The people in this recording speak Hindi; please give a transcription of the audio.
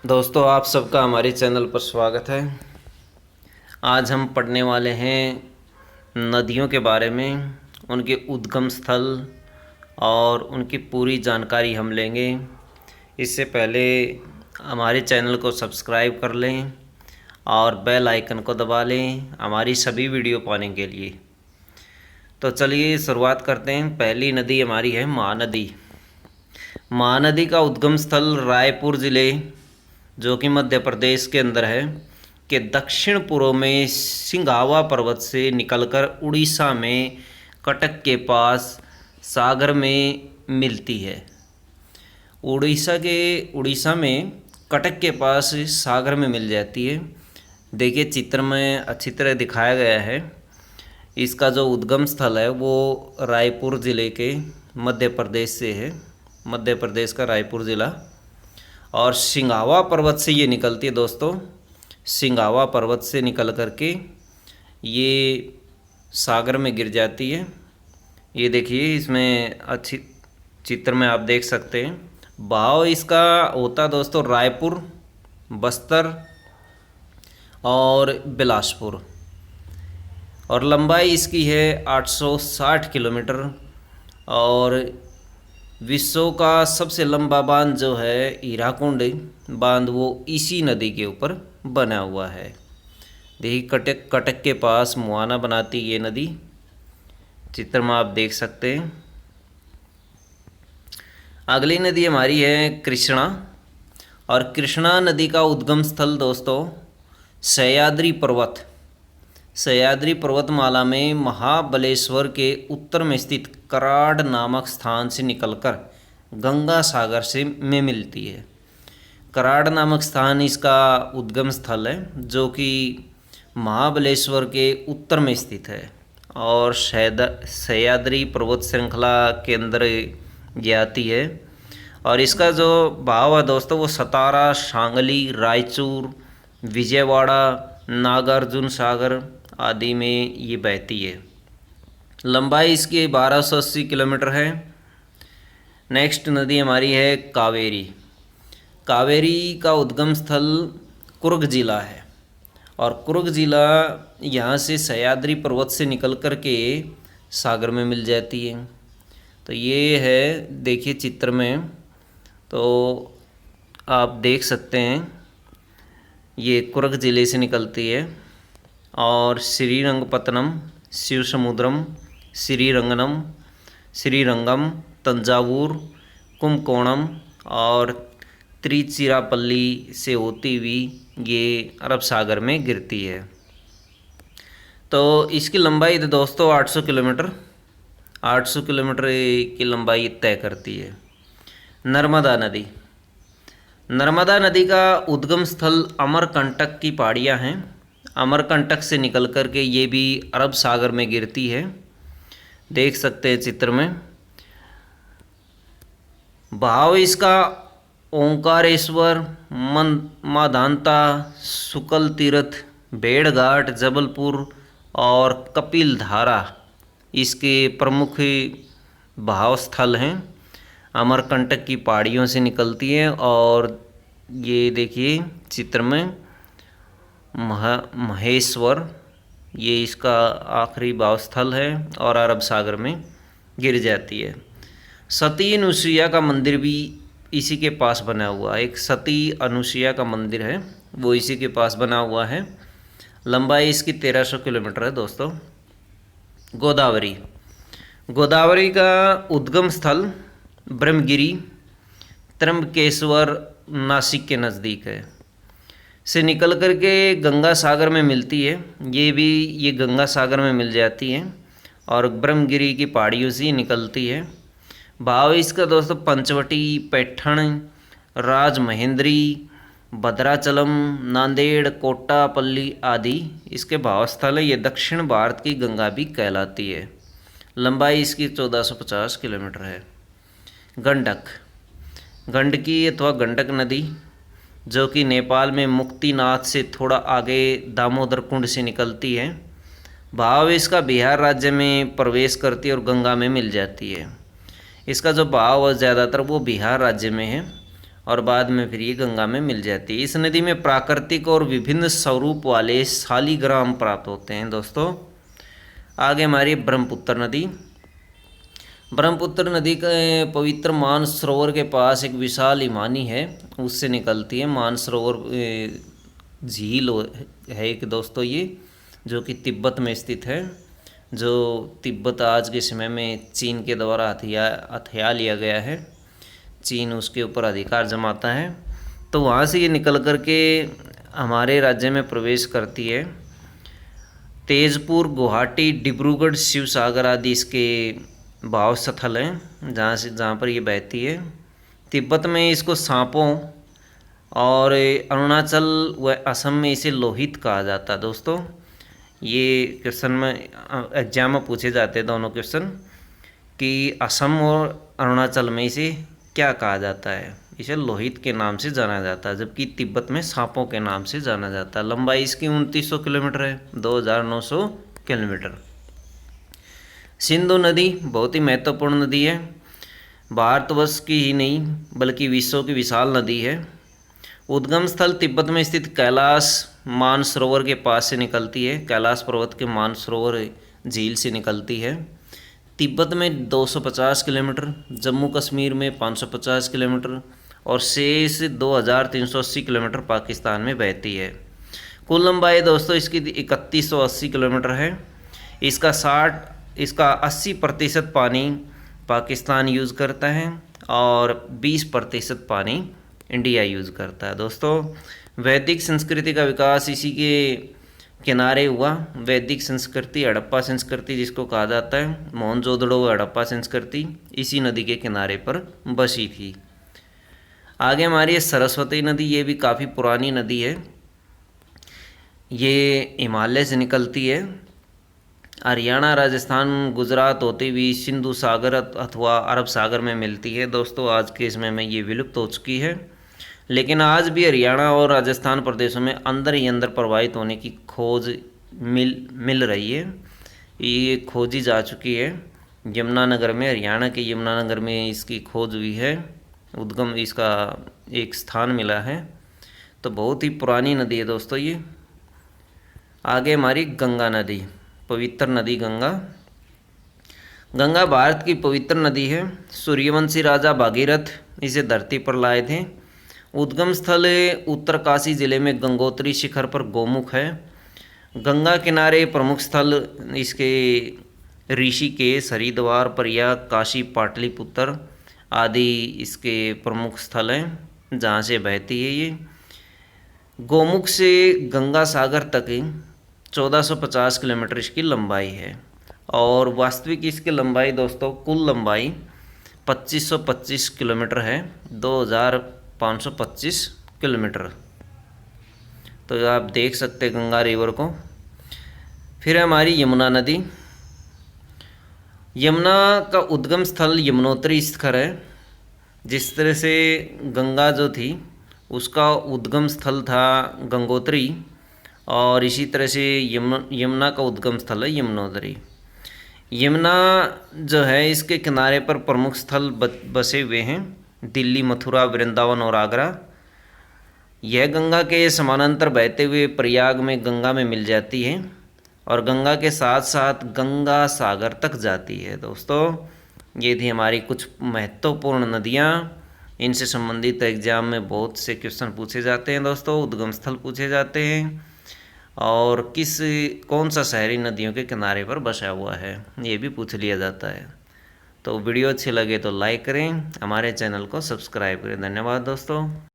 दोस्तों, आप सबका हमारे चैनल पर स्वागत है। आज हम पढ़ने वाले हैं नदियों के बारे में, उनके उद्गम स्थल और उनकी पूरी जानकारी हम लेंगे। इससे पहले हमारे चैनल को सब्सक्राइब कर लें और बेल आइकन को दबा लें हमारी सभी वीडियो पाने के लिए। तो चलिए शुरुआत करते हैं। पहली नदी हमारी है महानदी। महानदी का उद्गम स्थल रायपुर ज़िले, जो कि मध्य प्रदेश के अंदर है, के दक्षिण पूर्व में सिंघावा पर्वत से निकलकर उड़ीसा में कटक के पास सागर में मिलती है। उड़ीसा में कटक के पास सागर में मिल जाती है। देखिए, चित्र में अच्छी तरह दिखाया गया है। इसका जो उद्गम स्थल है वो रायपुर ज़िले के मध्य प्रदेश से है, मध्य प्रदेश का रायपुर ज़िला। और सिंघावा पर्वत से ये निकलती है दोस्तों। सिंघावा पर्वत से निकल करके ये सागर में गिर जाती है। ये देखिए, इसमें अच्छी चित्र में आप देख सकते हैं। बहाव इसका होता दोस्तों रायपुर, बस्तर और बिलासपुर, और लंबाई इसकी है 860 किलोमीटर। और विश्व का सबसे लंबा बांध जो है हीराकुंड बांध, वो इसी नदी के ऊपर बना हुआ है। देखिए, कटक के पास मुहाना बनाती ये नदी, चित्र में आप देख सकते हैं। अगली नदी हमारी है कृष्णा। और कृष्णा नदी का उद्गम स्थल दोस्तों सह्याद्री पर्वत, सह्याद्री पर्वतमाला में महाबलेश्वर के उत्तर में स्थित कराड़ नामक स्थान से निकलकर गंगा सागर से में मिलती है। कराड़ नामक स्थान इसका उद्गम स्थल है, जो कि महाबलेश्वर के उत्तर में स्थित है और सह्याद्री पर्वत श्रृंखला के अंदर ये आती है। और इसका जो बहाव है दोस्तों वो सतारा, शांगली, रायचूर, विजयवाड़ा, नागार्जुन सागर आदि में ये बहती है। लंबाई इसकी 1280 किलोमीटर है। नेक्स्ट नदी हमारी है कावेरी। कावेरी का उद्गम स्थल कुर्ग जिला है। और कुर्ग जिला यहाँ से सह्याद्री पर्वत से निकल कर के सागर में मिल जाती है। तो ये है, देखिए चित्र में तो आप देख सकते हैं, ये कुर्ग जिले से निकलती है। और श्रीरंगपत्तनम, शिवसमुद्रम, श्रीरंगम, तंजावुर, कुंभकोणम और त्रिचिरापल्ली से होती हुई ये अरब सागर में गिरती है। तो इसकी लंबाई दोस्तों 800 किलोमीटर, 800 किलोमीटर की लंबाई तय करती है। नर्मदा नदी। नर्मदा नदी का उद्गम स्थल अमरकंटक की पहाड़ियाँ हैं। अमरकंटक से निकल कर के ये भी अरब सागर में गिरती है, देख सकते हैं चित्र में। बहाव इसका ओंकारेश्वर, माधांता, सुकल तीर्थ, भेड़घाट, जबलपुर और कपिल धारा इसके प्रमुख बहाव स्थल हैं। अमरकंटक की पहाड़ियों से निकलती है और ये देखिए चित्र में महेश्वर, ये इसका आखिरी बहाव स्थल है और अरब सागर में गिर जाती है। सती अनुसुईया का मंदिर भी इसी के पास बना हुआ है। एक सती अनुसुईया का मंदिर है, वो इसी के पास बना हुआ है। लंबाई इसकी 1300 किलोमीटर है दोस्तों। गोदावरी। गोदावरी का उद्गम स्थल ब्रह्मगिरी, त्र्यंबकेश्वर, नासिक के नज़दीक है, से निकल कर के गंगा सागर में मिलती है। ये गंगा सागर में मिल जाती है और ब्रह्मगिरी की पहाड़ियों से निकलती है। भाव इसका दोस्तों पंचवटी, पैठण, राजमहेंद्री, भद्राचलम, नांदेड़, कोट्टापल्ली आदि इसके भाव स्थल है। ये दक्षिण भारत की गंगा भी कहलाती है। लंबाई इसकी 1450 किलोमीटर है। गंडक। गंडकी अथवा गंडक नदी, जो कि नेपाल में मुक्तिनाथ से थोड़ा आगे दामोदर कुंड से निकलती है। भाव इसका बिहार राज्य में प्रवेश करती है और गंगा में मिल जाती है। इसका जो भाव है ज़्यादातर वो बिहार राज्य में है और बाद में फिर ये गंगा में मिल जाती है। इस नदी में प्राकृतिक और विभिन्न स्वरूप वाले शालिग्राम प्राप्त होते हैं दोस्तों। आगे हमारी ब्रह्मपुत्र नदी। ब्रह्मपुत्र नदी के पवित्र मानसरोवर के पास एक विशाल हिमानी है, उससे निकलती है। मानसरोवर झील है एक दोस्तों, ये जो कि तिब्बत में स्थित है, जो तिब्बत आज के समय में चीन के द्वारा हथिया लिया गया है। चीन उसके ऊपर अधिकार जमाता है, तो वहाँ से ये निकल कर के हमारे राज्य में प्रवेश करती है। तेजपुर, गुवाहाटी, डिब्रूगढ़, शिव सागर आदि इसके भाव स्थल हैं जहाँ पर ये बहती है। तिब्बत में इसको सांपों और अरुणाचल व असम में इसे लोहित कहा जाता है दोस्तों। ये क्वेश्चन में एग्जाम में पूछे जाते हैं दोनों क्वेश्चन कि असम और अरुणाचल में इसे क्या कहा जाता है। इसे लोहित के नाम से जाना जाता है, जबकि तिब्बत में सांपों के नाम से जाना जाता है। लंबाई इसकी 2900 किलोमीटर है, 2900 किलोमीटर। सिंधु नदी बहुत ही महत्वपूर्ण नदी है, भारतवर्ष की ही नहीं बल्कि विश्व की विशाल नदी है। उद्गम स्थल तिब्बत में स्थित कैलाश मानसरोवर के पास से निकलती है। कैलाश पर्वत के मानसरोवर झील से निकलती है। तिब्बत में 250 किलोमीटर, जम्मू कश्मीर में 550 किलोमीटर और शेष 2380 किलोमीटर पाकिस्तान में बहती है। कुल लंबाई दोस्तों इसकी 3180 किलोमीटर है। इसका 80% पानी पाकिस्तान यूज़ करता है और 20% पानी इंडिया यूज़ करता है दोस्तों। वैदिक संस्कृति का विकास इसी के किनारे हुआ। वैदिक संस्कृति, हड़प्पा संस्कृति जिसको कहा जाता है, मोहनजोदड़ो हड़प्पा संस्कृति इसी नदी के किनारे पर बसी थी। आगे हमारी सरस्वती नदी, ये भी काफ़ी पुरानी नदी है। ये हिमालय से निकलती है, हरियाणा, राजस्थान, गुजरात होते हुए सिंधु सागर अथवा अरब सागर में मिलती है दोस्तों। आज के समय में ये विलुप्त हो चुकी है, लेकिन आज भी हरियाणा और राजस्थान प्रदेशों में अंदर ही अंदर प्रवाहित होने की खोज मिल रही है। ये खोजी जा चुकी है यमुनानगर में, हरियाणा के यमुनानगर में इसकी खोज हुई है, उद्गम इसका एक स्थान मिला है। तो बहुत ही पुरानी नदी है दोस्तों ये। आगे हमारी गंगा नदी, पवित्र नदी गंगा। गंगा भारत की पवित्र नदी है। सूर्यवंशी राजा भागीरथ इसे धरती पर लाए थे। उद्गम स्थल उत्तरकाशी जिले में गंगोत्री शिखर पर गोमुख है। गंगा किनारे प्रमुख स्थल इसके ऋषिकेश, हरिद्वार, प्रयाग, काशी, पाटलिपुत्र आदि इसके प्रमुख स्थल हैं जहाँ से बहती है ये। गोमुख से गंगा सागर तक 1450 किलोमीटर इसकी लंबाई है और वास्तविक इसकी लंबाई दोस्तों, कुल लंबाई 2525 किलोमीटर है, 2525 किलोमीटर। तो आप देख सकते हैं गंगा रिवर को। फिर हमारी यमुना नदी। यमुना का उद्गम स्थल यमुनोत्री शिखर है। जिस तरह से गंगा जो थी उसका उद्गम स्थल था गंगोत्री, और इसी तरह से यमुना का उद्गम स्थल है यमुनोत्री। यमुना जो है इसके किनारे पर प्रमुख स्थल बसे हुए हैं, दिल्ली, मथुरा, वृंदावन और आगरा। यह गंगा के समानांतर बहते हुए प्रयाग में गंगा में मिल जाती है और गंगा के साथ साथ गंगा सागर तक जाती है दोस्तों। ये थी हमारी कुछ महत्वपूर्ण नदियाँ। इनसे संबंधित एग्जाम में बहुत से क्वेश्चन पूछे जाते हैं दोस्तों, उद्गम स्थल पूछे जाते हैं और कौन सा शहरी नदियों के किनारे पर बसा हुआ है ये भी पूछ लिया जाता है। तो वीडियो अच्छी लगे तो लाइक करें, हमारे चैनल को सब्सक्राइब करें। धन्यवाद दोस्तों।